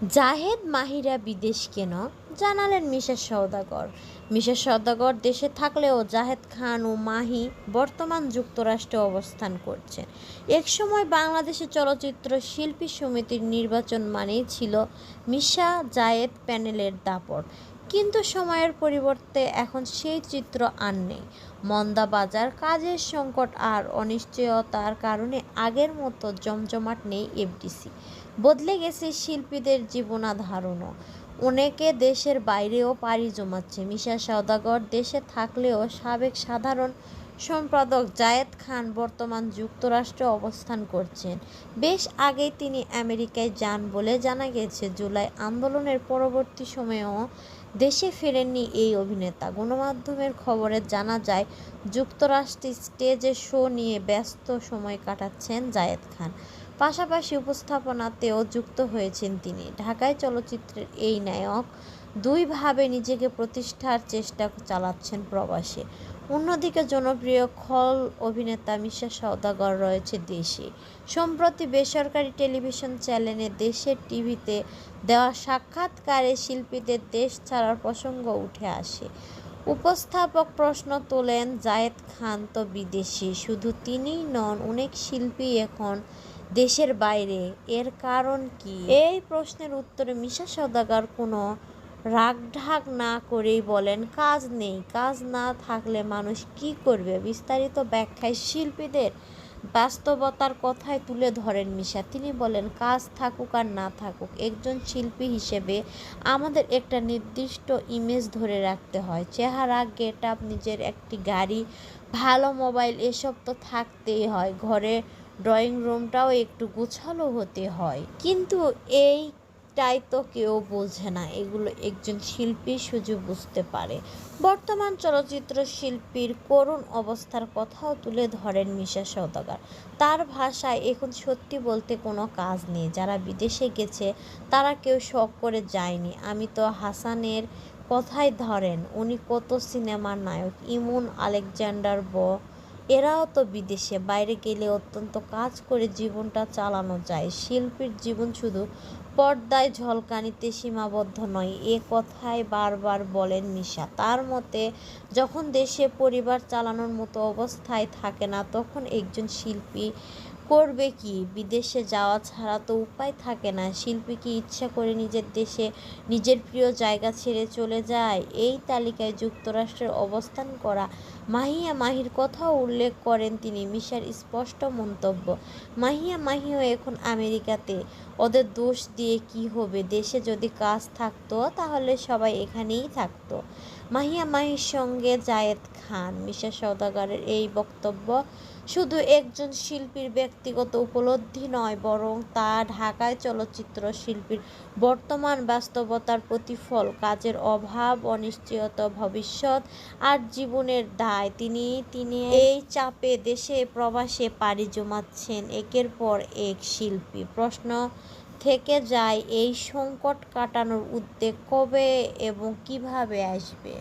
জাহেদ মাহিরা বিদেশ কেন জানালেন মিশা সওদাগর। মিশা সওদাগর দেশে থাকলেও জাহেদ খান ও মাহি বর্তমান যুক্তরাষ্ট্রে অবস্থান করছেন। একসময় বাংলাদেশে চলচ্চিত্র শিল্পী সমিতির নির্বাচন মানেই ছিল মিশা জায়েদ প্যানেলের দাপট, কিন্তু সময়ের পরিবর্তে এখন সেই চিত্র আর নেই। মন্দা বাজার, কাজের সংকট আর অনিশ্চয়তার কারণে আগের মতো জমজমাট নেই এফডিসি। বদলে গেছে শিল্পীদের জীবনাধারণও। অনেকে দেশের বাইরেও পাড়ি জমাচ্ছে। মিশা সওদাগর দেশে থাকলেও সাবেক সাধারণ সম্পাদক জায়েদ খান বর্তমান যুক্তরাষ্ট্রে অবস্থান করছেন। বেশ আগেই তিনি আমেরিকায় যান বলে জানা গেছে। জুলাই আন্দোলনের পরবর্তী সময়েও দেশে ফেরেননি এই অভিনেতা। গণমাধ্যমের খবরে জানা যায়, যুক্তরাষ্ট্রে স্টেজে শো নিয়ে ব্যস্ত সময় কাটাচ্ছেন জায়েদ খান। পাশাপাশি উপস্থাপনাতেও যুক্ত হয়েছেন তিনি। ঢাকায় চলচ্চিত্রের এই নায়ক দুইভাবে নিজেকে প্রতিষ্ঠার চেষ্টা চালাচ্ছেন প্রবাসে। অন্যদিকে জনপ্রিয় খল অভিনেতা মিশা সওদাগর রয়েছে দেশে। সম্প্রতি বেসরকারি টেলিভিশন চ্যানেলে দেশের টিভিতে দেওয়া সাক্ষাৎকারে শিল্পীদের দেশ ছাড়ার প্রসঙ্গ উঠে আসে। উপস্থাপক প্রশ্ন তোলেন, জায়েদ খান তো বিদেশি, শুধু তিনিই নন, অনেক শিল্পী এখন দেশের বাইরে, এর কারণ কি? এই প্রশ্নের উত্তরে মিশা সওদাগর কোনো রাগঢাক না করেই বলেন, কাজ নেই, কাজ না থাকলে মানুষ কি করবে। বিস্তারিত ব্যাখ্যায় শিল্পীদের বাস্তবতার কথাই তুলে ধরেন মিশা। তিনি বলেন, কাজ থাকুক আর না থাকুক, একজন শিল্পী হিসেবে আমাদের একটা নির্দিষ্ট ইমেজ ধরে রাখতে হয়। চেহারা, গেট আপ, নিজের একটি গাড়ি, ভালো মোবাইল, এসব তো থাকতেই হয়। ঘরে ড্রয়িং রুমটাও একটু গোছালো হতে হয়। কিন্তু এইটাই তো কেউ বোঝে না। এগুলো একজন শিল্পী শুধু বুঝতে পারে। বর্তমান চলচ্চিত্র শিল্পীর করুণ অবস্থার কথাও তুলে ধরেন মিশা সওদাগর। তার ভাষায়, এখন সত্যি বলতে কোনো কাজ নেই। যারা বিদেশে গেছে তারা কেউ শখ করে যায়নি। আমি তো হাসানের কথাই ধরেন, উনি কত সিনেমার নায়ক, ইমন, আলেকজান্ডার এরাও তো বিদেশে। বাইরে গেলে অত্যন্ত কাজ করে জীবনটা চালানো যায়। শিল্পীর জীবন শুধু পর্দায় ঝলকানিতে সীমাবদ্ধ নয়, এ কথাই বারবার বলেন মিশা। তার মতে, যখন দেশে পরিবার চালানোর মতো অবস্থায় থাকে না, তখন একজন শিল্পী করবে কি? বিদেশে যাওয়া ছাড়া তো উপায় থাকে না। শিল্পী কি ইচ্ছা করে নিজের দেশে নিজের প্রিয় জায়গা ছেড়ে চলে যায়? এই তালিকায় যুক্তরাষ্ট্রের অবস্থান করা মাহির কথাও উল্লেখ করেন তিনি। মিশার স্পষ্ট মন্তব্য, মাহিও এখন আমেরিকাতে, ওদের দোষ দিয়ে কি হবে? দেশে যদি কাজ থাকতো তাহলে সবাই এখানেই থাকতো। মাহির সঙ্গে জায়েদ খান। মিশা সওদাগরের এই বক্তব্য শুধু একজন শিল্পীর ব্যক্তিগত উপলব্ধি নয়, বরং তা ঢাকায় চলচ্চিত্র শিল্পীর বর্তমান বাস্তবতার প্রতিফল। কাজের অভাব, অনিশ্চয়তা, ভবিষ্যৎ আর জীবনের দায়, তিনি এই চাপে দেশে প্রবাসে পাড়ি জমাচ্ছেন একের পর এক শিল্পী। প্রশ্ন থেকে যায়, এই সংকট কাটানোর উদ্যোগ কবে এবং কিভাবে আসবে?